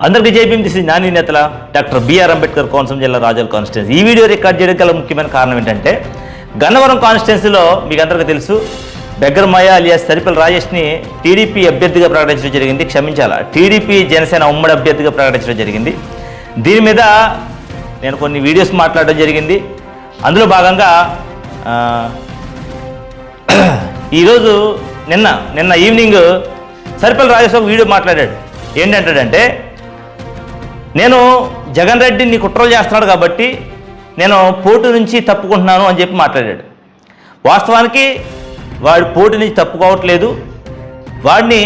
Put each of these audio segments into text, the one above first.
అందరికీ Jai Bhim. This is Nani నేతల doctor BR Ambedkar Konaseema జిల్లా రాజోల్ కాన్స్టిట్యున్సీ. ఈ వీడియో రికార్డ్ చేయడానికి గల ముఖ్యమైన కారణం ఏంటంటే, గన్నవరం కాన్స్టిట్యున్సీలో మీకు అందరికీ తెలుసు, బెగ్గర్మయ్య అలియాస్ సరిపల్లి రాజేష్ని టీడీపీ అభ్యర్థిగా ప్రకటించడం జరిగింది. టీడీపీ జనసేన ఉమ్మడి అభ్యర్థిగా ప్రకటించడం జరిగింది. దీని మీద నేను కొన్ని వీడియోస్ మాట్లాడడం జరిగింది. అందులో భాగంగా ఈరోజు నిన్న ఈవినింగ్ సరిపల్లి రాజేష్ ఒక వీడియో మాట్లాడాడు. ఏంటంటాడంటే, నేను జగన్ రెడ్డిని కుట్రలు చేస్తున్నాడు కాబట్టి నేను పోటీ నుంచి తప్పుకుంటున్నాను అని చెప్పి మాట్లాడాడు. వాస్తవానికి వాడు పోటీ నుంచి తప్పుకోవట్లేదు, వాడిని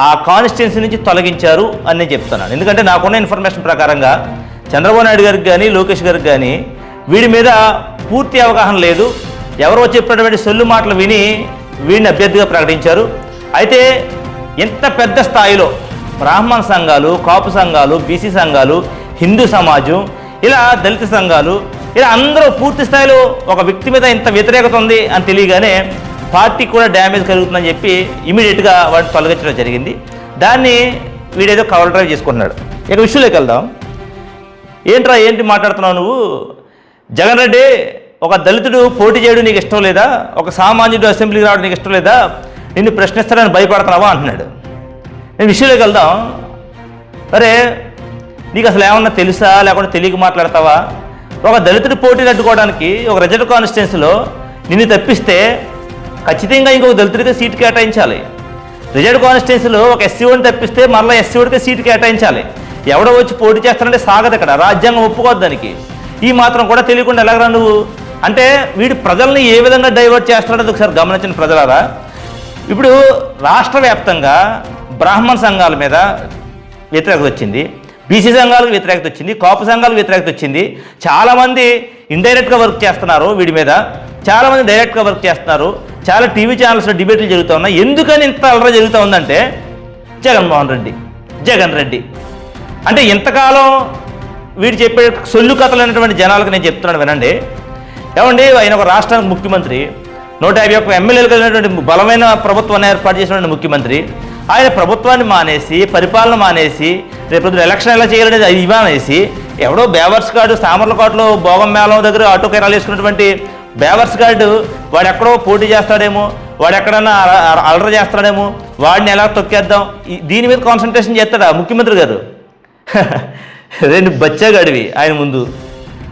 ఆ కాన్స్టిట్యున్సీ నుంచి తొలగించారు అని నేను చెప్తున్నాను. ఎందుకంటే నాకున్న ఇన్ఫర్మేషన్ ప్రకారంగా చంద్రబాబు నాయుడు గారికి కానీ లోకేష్ గారికి కానీ వీడి మీద పూర్తి అవగాహన లేదు. ఎవరో చెప్పినటువంటి సొల్లు మాటలు విని వీడిని అభ్యర్థిగా ప్రకటించారు. అయితే ఎంత పెద్ద స్థాయిలో బ్రాహ్మణ సంఘాలు, కాపు సంఘాలు, బీసీ సంఘాలు, హిందూ సమాజం, ఇలా దళిత సంఘాలు, ఇలా అందరూ పూర్తి స్థాయిలో ఒక వ్యక్తి మీద ఇంత వ్యతిరేకత ఉంది అని తెలియగానే పార్టీకి కూడా డ్యామేజ్ కలుగుతుందని చెప్పి ఇమీడియట్గా వాడిని తొలగించడం జరిగింది. దాన్ని వీడేదో కవర్ డ్రైవ్ చేసుకుంటున్నాడు. ఇక విషయంలోకి వెళ్దాం. ఏంటి మాట్లాడుతున్నావు నువ్వు? జగన్ రెడ్డి ఒక దళితుడు పోటీ చేయడం నీకు ఇష్టం లేదా? ఒక సామాన్యుడు అసెంబ్లీకి రావడం నీకు ఇష్టం లేదా? నిన్ను ప్రశ్నిస్తాడని భయపడుతున్నావా అంటున్నాడు. నేను విషయంలోకి వెళ్దాం. అరే, నీకు అసలు ఏమన్నా తెలుసా, లేకుంటే తెలియక మాట్లాడతావా? ఒక దళితుడు పోటీని అడ్డుకోవడానికి ఒక రిజర్వ్ కాన్స్టిట్యున్సీలో నిన్ను తప్పిస్తే ఖచ్చితంగా ఇంకొక దళితుడికి సీటు కేటాయించాలి. రిజర్వ్ కాన్స్టిట్యున్సీలో ఒక ఎస్సీఓని తప్పిస్తే మరలా ఎస్సీఓడికి సీటు కేటాయించాలి. ఎవడో వచ్చి పోటీ చేస్తానంటే సాగదు. ఇక్కడ రాజ్యాంగం ఒప్పుకోద్దు దానికి. ఈ మాత్రం కూడా తెలియకుండా ఎలాగరా నువ్వు? అంటే వీడు ప్రజల్ని ఏ విధంగా డైవర్ట్ చేస్తున్నాడో ఒకసారి గమనించిన ప్రజలారా. ఇప్పుడు రాష్ట్ర వ్యాప్తంగా బ్రాహ్మణ సంఘాల మీద వ్యతిరేకత వచ్చింది, బీసీ సంఘాలకు వ్యతిరేకత వచ్చింది, కాపు సంఘాలకు వ్యతిరేకత వచ్చింది. చాలామంది ఇండైరెక్ట్గా వర్క్ చేస్తున్నారు వీడి మీద, చాలామంది డైరెక్ట్గా వర్క్ చేస్తున్నారు. చాలా టీవీ ఛానల్స్లో డిబేట్లు జరుగుతూ ఉన్నాయి. ఎందుకని ఇంత అలరా జరుగుతూ ఉందంటే, జగన్ రెడ్డి అంటే ఇంతకాలం వీడు చెప్పే సొల్లు కథలు అనేటువంటి జనాలకు నేను చెప్తున్నాను వినండి. ఏమండి, ఆయన ఒక రాష్ట్రానికి ముఖ్యమంత్రి, 151 ఎమ్మెల్యేలు కలిగినటువంటి బలమైన ప్రభుత్వాన్ని ఏర్పాటు చేసినటువంటి ముఖ్యమంత్రి. ఆయన ప్రభుత్వాన్ని మానేసి, పరిపాలన మానేసి, రేపు ఎలక్షన్ ఎలా చేయాలనేది అది ఇవ్వనేసి, ఎవడో బేవర్స్ గార్డు సామర్లకోటలో భోగం మేళం దగ్గర ఆటో కెరాలు వేసుకున్నటువంటి బేవర్స్ గార్డు వాడు ఎక్కడో పోటీ చేస్తాడేమో, వాడు ఎక్కడన్నా అలర చేస్తాడేమో, వాడిని ఎలా తొక్కేద్దాం, దీని మీద కాన్సన్ట్రేషన్ చేస్తాడా ముఖ్యమంత్రి గారు? రెండు బచ్చాగాడివి ఆయన ముందు.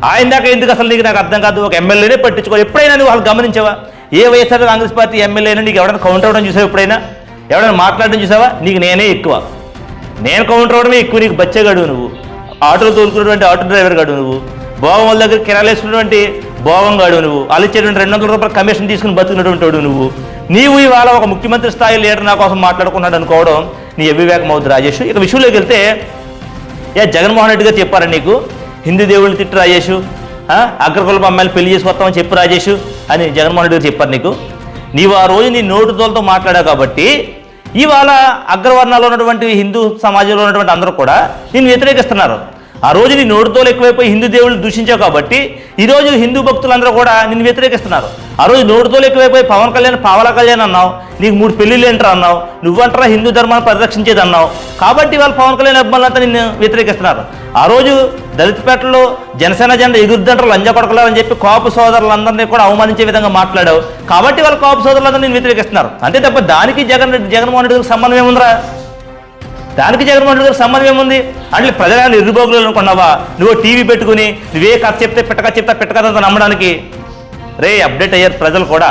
ఆయన దాకా ఎందుకు అసలు నీకు? నాకు అర్థం కాదు. ఒక ఎమ్మెల్యేనే పట్టించుకోవాలి. ఎప్పుడైనా నువ్వు వాళ్ళు గమనించావా? ఏ వైఎస్ఆర్ కాంగ్రెస్ పార్టీ ఎమ్మెల్యేనా నీకు ఎవరైనా కౌంటర్ అవ్వడం చూసావా? ఎప్పుడైనా ఎవరైనా మాట్లాడడం చూసావా? నీకు నేనే ఎక్కువ, నేను కౌంటర్ అవ్వడమే ఎక్కువ. నీకు బచ్చగాడు నువ్వు, ఆటోలు తోలుకున్నటువంటి ఆటో డ్రైవర్ గాడు నువ్వు, భోగం వాళ్ళ దగ్గర కిరాలు వేసుకున్నటువంటి భోగం గాడు నువ్వు, వాళ్ళు ఇచ్చేటువంటి 200 రూపాయల కమిషన్ తీసుకుని బతుకున్నటువంటి వాడు నీవు ఇవాళ ఒక ముఖ్యమంత్రి స్థాయి లీడర్ నా కోసం మాట్లాడుకున్నాడు అనుకోవడం నీ అవివేకం అవుతుంది రాజేష్. ఇక విషయంలోకి వెళ్తే, జగన్మోహన్ రెడ్డి గారు చెప్పారా నీకు హిందూ దేవుళ్ళు తిట్టు రాజేష్, అగ్రకులపు అమ్మాయిలు పెళ్లి చేసుకొస్తామని చెప్పు రాజేష్ అని జగన్మోహన్ రెడ్డి గారు చెప్పారు నీకు? నీవు ఆ రోజు నీ నోటుతోలతో మాట్లాడావు కాబట్టి ఇవాళ అగ్రవర్ణాల్లో ఉన్నటువంటి హిందూ సమాజంలో ఉన్నటువంటి అందరూ కూడా నిన్ను వ్యతిరేకిస్తున్నారు. ఆ రోజు నీ నోటుతోలు ఎక్కువైపోయి హిందూ దేవుళ్ళు దూషించావు కాబట్టి ఈరోజు హిందూ భక్తులందరూ కూడా నిన్ను వ్యతిరేకిస్తున్నారు. ఆ రోజు నోటుతోలు ఎక్కువైపోయి పవన్ కళ్యాణ్ పావలా కళ్యాణ్ అన్నావు, నీకు 3 పెళ్లిళ్ళు ఏంటారు అన్నావు, నువ్వంటారా హిందూ ధర్మాన్ని పరిరక్షించేది అన్నావు. కాబట్టి వాళ్ళు పవన్ కళ్యాణ్ అభిమానులంతా నిన్ను వ్యతిరేకిస్తున్నారు. ఆ రోజు దళితపేటలో జనసేన జెండా ఎగురుదంటారు లంజ కొడకలు అని చెప్పి కాపు సోదరులందరినీ కూడా అవమానించే విధంగా మాట్లాడావు. కాబట్టి వాళ్ళ కాపు సోదరులందరూ నిన్ను వ్యతిరేకిస్తున్నారు. అంతే తప్ప దానికి జగన్మోహన్ రెడ్డి గారికి సంబంధం ఏముందిరా? దానికి జగన్మోహన్ రెడ్డి గారికి సంబంధం ఏముంది? అంటే ప్రజలను ఇరుబోగులు అనుకున్నావా? నువ్వు టీవీ పెట్టుకుని నువ్వే కథ చెప్తే పెట్టకథంతా నమ్మడానికి? అప్డేట్ అయ్యారు ప్రజలు కూడా,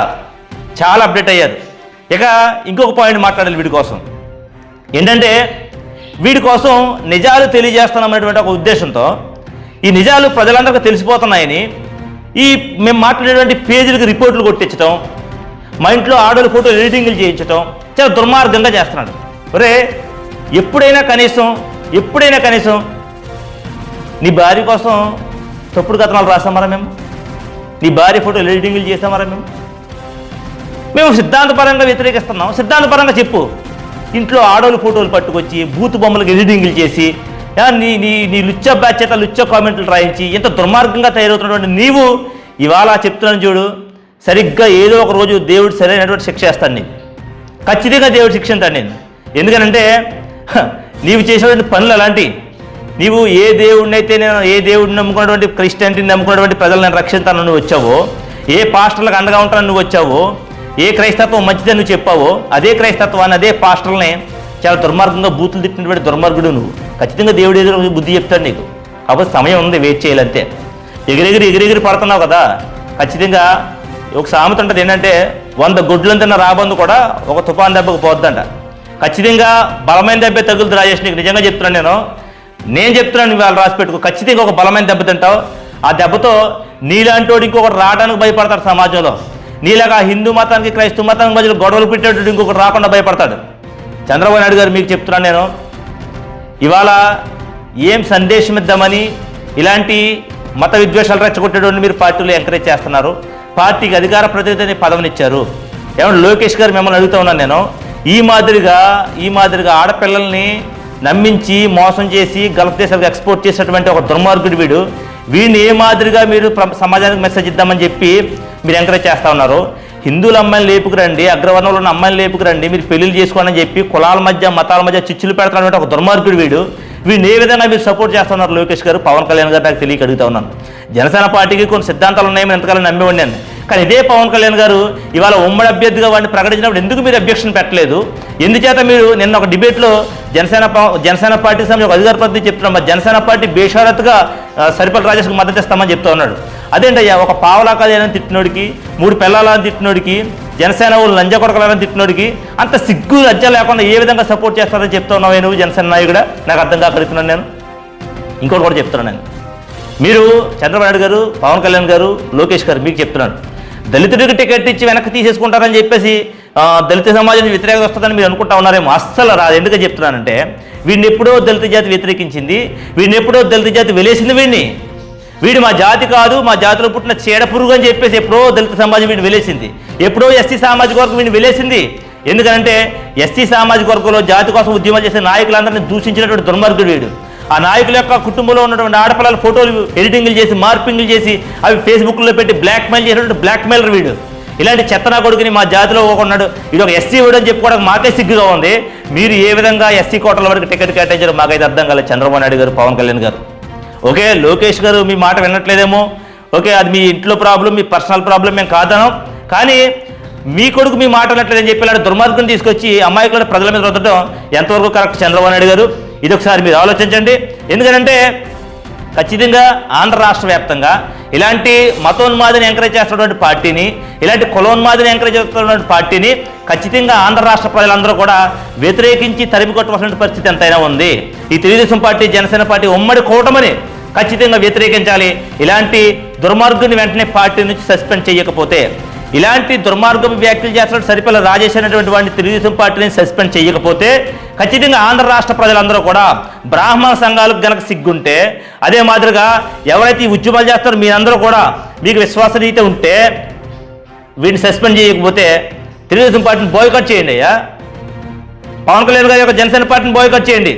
చాలా అప్డేట్ అయ్యారు. ఇక ఇంకొక పాయింట్ మాట్లాడాలి వీడి కోసం. ఏంటంటే, వీడి కోసం నిజాలు తెలియజేస్తున్నామనేటువంటి ఒక ఉద్దేశంతో ఈ నిజాలు ప్రజలందరికీ తెలిసిపోతున్నాయని మేము మాట్లాడేటువంటి పేజీలకు రిపోర్టులు కొట్టించడం, మా ఇంట్లో ఆడోళ్ళ ఫోటో ఎడిటింగ్లు చేయించడం చాలా దుర్మార్గంగా చేస్తున్నాడు. ఎప్పుడైనా కనీసం నీ భార్య కోసం తప్పుడు కథనాలు రాసామరా మేము? నీ భార్య ఫోటో ఎడిటింగ్లు చేసామరా మేము సిద్ధాంతపరంగా వ్యతిరేకిస్తున్నాం. సిద్ధాంతపరంగా చెప్పు. ఇంట్లో ఆడోళ్ళ ఫోటోలు పట్టుకొచ్చి బూత్ బొమ్మలకు ఎడిటింగ్లు చేసి నీ లుచ్చ బాధ్యత లుచ్చ కామెంట్లు రాయించి ఇంత దుర్మార్గంగా తయారవుతున్నటువంటి నీవు ఇవాళ చెప్తున్నాను చూడు, సరిగ్గా ఏదో ఒక రోజు దేవుడు సరైనటువంటి శిక్ష వేస్తాను. నేను ఖచ్చితంగా దేవుడు శిక్షిస్తాను నేను. ఎందుకనంటే నీవు చేసినటువంటి పనులు అలాంటి. నీవు ఏ దేవుడిని నమ్ముకున్నటువంటి క్రిస్టియానిటీని నమ్ముకున్నటువంటి ప్రజలు నేను రక్షిస్తాను నువ్వు వచ్చావో, ఏ పాస్టర్లకు అండగా ఉంటాను నువ్వు వచ్చావో, ఏ క్రైస్తత్వం మంచిదని నువ్వు చెప్పావో, అదే క్రైస్తత్వాన్ని అదే పాస్టర్లని చాలా దుర్మార్గంగా బూతులు తిట్టినటువంటి దుర్మార్గుడు నువ్వు. ఖచ్చితంగా దేవుడు ఎదురు బుద్ధి చెప్తాడు నీకు. కాబట్టి సమయం ఉంది, వెయిట్ చేయాలంతే. ఎగిరెగిరి పడుతున్నావు కదా, ఖచ్చితంగా ఒక సామెత ఉంటుంది ఏంటంటే 100 గుడ్లను తిన్న రాబందు కూడా ఒక తుఫాన్ దెబ్బకు పోద్దంట. ఖచ్చితంగా బలమైన దెబ్బే తగులుతు రాజేష్, నీకు నిజంగా చెప్తున్నాను. నేను చెప్తున్నాను, వాళ్ళు రాసి పెట్టుకో. ఖచ్చితంగా ఒక బలమైన దెబ్బ తింటావు. ఆ దెబ్బతో నీలాంటి వాడు ఇంకొకటి రావడానికి భయపడతాడు సమాజంలో. నీలాగా హిందూ మతానికి క్రైస్తవ మతానికి మధ్యలో గొడవలు పెట్టేటట్టు ఇంకొకటి రాకుండా భయపడతాడు. చంద్రబాబు నాయుడు గారు మీకు చెప్తున్నాను నేను, ఇవాళ ఏం సందేశం ఇద్దామని ఇలాంటి మత విద్వేషాలు రెచ్చగొట్టేటువంటి మీరు పార్టీలో ఎంకరేజ్ చేస్తున్నారు. పార్టీకి అధికార ప్రతినిధి పదవినిచ్చారు. ఏమన్నా లోకేష్ గారు మిమ్మల్ని అడుగుతూ ఉన్నాను నేను, ఈ మాదిరిగా ఆడపిల్లల్ని నమ్మించి మోసం చేసి గల్ఫ్ దేశాలకు ఎక్స్పోర్ట్ చేసేటువంటి ఒక దుర్మార్గుడు వీడిని ఏ మాదిరిగా మీరు సమాజానికి మెసేజ్ ఇద్దామని చెప్పి మీరు ఎంకరేజ్ చేస్తూ ఉన్నారు. హిందువుల అమ్మాయిని లేపుకురండి, అగ్రవర్ణంలో ఉన్న అమ్మాయిని లేపుకురండి, మీరు పెళ్లిళ్ళు చేసుకోండి అని చెప్పి కులాల మధ్య మతాల మధ్య చిచ్చులు పెడతానంటే ఒక దుర్మార్గుడు వీడిని ఏ విధంగా మీరు సపోర్ట్ చేస్తున్నారు లోకేష్ గారు, పవన్ కళ్యాణ్ గారు? నాకు తెలియక అడుగుతా ఉన్నాను. జనసేన పార్టీకి కొన్ని సిద్ధాంతాలు ఉన్నాయని ఎంతకాలం నమ్మి ఉండాను. కానీ ఇదే పవన్ కళ్యాణ్ గారు ఇవాళ ఉమ్మడి అభ్యర్థిగా వాడిని ప్రకటించినప్పుడు ఎందుకు మీరు అబ్జెక్షన్ పెట్టలేదు? ఎందుచేత మీరు నిన్న ఒక డిబేట్లో జనసేన పార్టీకి సంబంధించి ఒక అధికార ప్రతినిధి చెప్తున్నాం, మరి జనసేన పార్టీ బేషరత్గా సరిపల్లి రాజేష్కి మద్దతు ఇస్తామని చెప్తా ఉన్నాడు. అదేంటయ్యా, ఒక పావలాకాలని తిట్టినోడికి, 3 పిల్లలని తిట్టినోడికి, జనసేన వాళ్ళు లంజ కొడకలని తిట్టినోడికి అంత సిగ్గు లజ్జ లేకుండా ఏ విధంగా సపోర్ట్ చేస్తారని చెప్తా ఉన్నావు నువ్వు జనసేన నాయకుడా? నాకు అర్థం కాక అడుగుతున్నాను నేను. ఇంకోటి కూడా చెప్తున్నాను నేను, మీరు చంద్రబాబు నాయుడు గారు, పవన్ కళ్యాణ్ గారు, లోకేష్ గారు మీకు చెప్తున్నాను, దళితుడికి టికెట్ ఇచ్చి వెనక్కి తీసేసుకుంటారని చెప్పేసి దళిత సమాజానికి వ్యతిరేకత వస్తుందని మీరు అనుకుంటా ఉన్నారేమో. అస్సలు రాదు. ఎందుకని చెప్తున్నానంటే, వీడిని ఎప్పుడో దళిత జాతి వ్యతిరేకించింది, వీడిని ఎప్పుడో దళిత జాతి వెలేసింది. వీడు మా జాతి కాదు, మా జాతిలో పుట్టిన చీడ పురుగు అని చెప్పేసి ఎప్పుడో దళిత సమాజం వీడిని వెలేసింది. ఎప్పుడో ఎస్సీ సామాజిక వర్గం వీడిని వెలేసింది. ఎందుకంటే ఎస్సీ సామాజిక వర్గంలో జాతి కోసం ఉద్యమాలు చేసే నాయకులందరినీ దూషించినటువంటి దుర్మార్గుడు వీడు. ఆ నాయకుల యొక్క కుటుంబంలో ఉన్నటువంటి ఆడపిల్లల ఫోటోలు ఎడిటింగ్లు చేసి, మార్పింగ్లు చేసి అవి ఫేస్బుక్లో పెట్టి బ్లాక్మెయిల్ చేసినటువంటి బ్లాక్మెయిలర్ వీడు. ఇలాంటి చెత్తనా కొడుకుని మా జాతిలో ఉన్నాడు, ఇది ఒక ఎస్సీ వీడు అని చెప్పుకోవడానికి మాకే సిగ్గుగా ఉంది. మీరు ఏ విధంగా ఎస్సీ కోటల వరకు టికెట్ కేటాయించారో మాకైతే అర్థం కాలేదు. చంద్రబాబు నాయుడు గారు, పవన్ కళ్యాణ్ గారు. ఓకే, లోకేష్ గారు మీ మాట వినట్లేదేమో, ఓకే, అది మీ ఇంట్లో ప్రాబ్లం, మీ పర్సనల్ ప్రాబ్లం మేము కాదనం. కానీ మీ కొడుకు మీ మాట వినట్లేదని చెప్పి ఇలాంటి దుర్మార్గం తీసుకొచ్చి అమాయకులను ప్రజల మీద రుద్దడం ఎంతవరకు కరెక్ట్ చంద్రబాబు నాయుడు గారు? ఇది ఒకసారి మీరు ఆలోచించండి. ఎందుకంటే ఖచ్చితంగా ఆంధ్ర రాష్ట్ర వ్యాప్తంగా ఇలాంటి మతోన్మాదిని ఎంకరేజ్ చేస్తున్నటువంటి పార్టీని, ఇలాంటి కులోన్మాదిని ఎంకరేజ్ చేస్తున్నటువంటి పార్టీని ఖచ్చితంగా ఆంధ్ర రాష్ట్ర ప్రజలందరూ కూడా వ్యతిరేకించి తరిమి కొట్టవలసిన పరిస్థితి ఎంతైనా ఉంది. ఈ తెలుగుదేశం పార్టీ, జనసేన పార్టీ ఉమ్మడి కూటమిని ఖచ్చితంగా వ్యతిరేకించాలి. ఇలాంటి దుర్మార్గుని వెంటనే పార్టీ నుంచి సస్పెండ్ చేయకపోతే, ఇలాంటి దుర్మార్గపు వ్యాఖ్యలు చేస్తున్న సరిపల్లి రాజేష్ అనేటువంటి వాడిని తెలుగుదేశం పార్టీని సస్పెండ్ చేయకపోతే ఖచ్చితంగా ఆంధ్ర రాష్ట్ర ప్రజలందరూ కూడా, బ్రాహ్మణ సంఘాలకు గనక సిగ్గుంటే, అదే మాదిరిగా ఎవరైతే ఈ ఉద్యమాలు చేస్తారో మీరందరూ కూడా మీకు విశ్వాసనీయత ఉంటే వీడిని సస్పెండ్ చేయకపోతే తెలుగుదేశం పార్టీని బాయ్కాట్ చేయండి అయ్యా. పవన్ కళ్యాణ్ గారి యొక్క జనసేన పార్టీని బాయ్కాట్ చేయండి.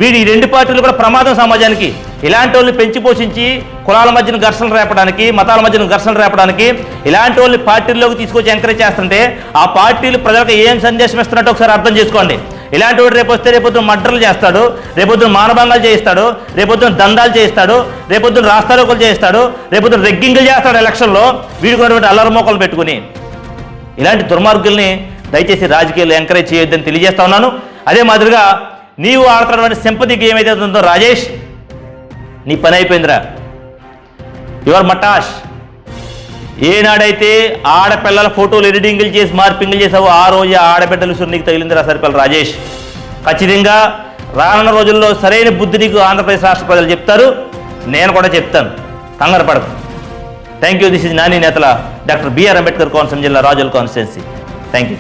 ఈ 2 పార్టీలు కూడా ప్రమాదం సమాజానికి. ఇలాంటి వాళ్ళని పెంచి పోషించి కులాల మధ్యన ఘర్షణలు రేపడానికి, మతాల మధ్యన ఘర్షణలు రేపడానికి ఇలాంటి వాళ్ళని పార్టీల్లోకి తీసుకొచ్చి ఎంకరేజ్ చేస్తుంటే ఆ పార్టీలు ప్రజలకు ఏం సందేశం ఇస్తున్నట్టు ఒకసారి అర్థం చేసుకోండి. ఇలాంటి వాడు రేపొద్దున మర్డర్లు చేస్తాడు, రేపొద్దున మానభంగాలు చేయిస్తాడు, రేపొద్దున దందాలు చేయిస్తాడు, రేపొద్దున రాస్తారోకలు చేయిస్తాడు, రేపొద్దున రెగ్గింగ్లు చేస్తాడు ఎలక్షన్లో వీడుకున్నటువంటి అల్లరి మోకలు పెట్టుకుని. ఇలాంటి దుర్మార్గుల్ని దయచేసి రాజకీయాలు ఎంకరేజ్ చేయొద్దని తెలియజేస్తా ఉన్నాను. అదే మాదిరిగా నీవు ఆడుతున్నటువంటి సింపతి గేమ్ ఏదైతే ఉందో రాజేష్, నీ పని అయిపోయిందిరా. యువర్ మటాష్. ఏనాడైతే ఆడపిల్లల ఫోటోలు ఎడిటింగ్లు చేసి, మార్పింగ్లు చేసావో ఆ రోజు ఆడబిడ్డలు నీకు తగిలిందిరా సరిపల్లి రాజేష్. ఖచ్చితంగా రానున్న రోజుల్లో సరైన బుద్ధి నీకు ఆంధ్రప్రదేశ్ రాష్ట్ర ప్రజలు చెప్తారు, నేను కూడా చెప్తాను. కంగారు పడకు. Thank you. This is Nani నేతల డాక్టర్ బిఆర్ అంబేద్కర్ కోనసీమ జిల్లా రాజోల్ కాన్స్టిట్యున్సీ. Thank you.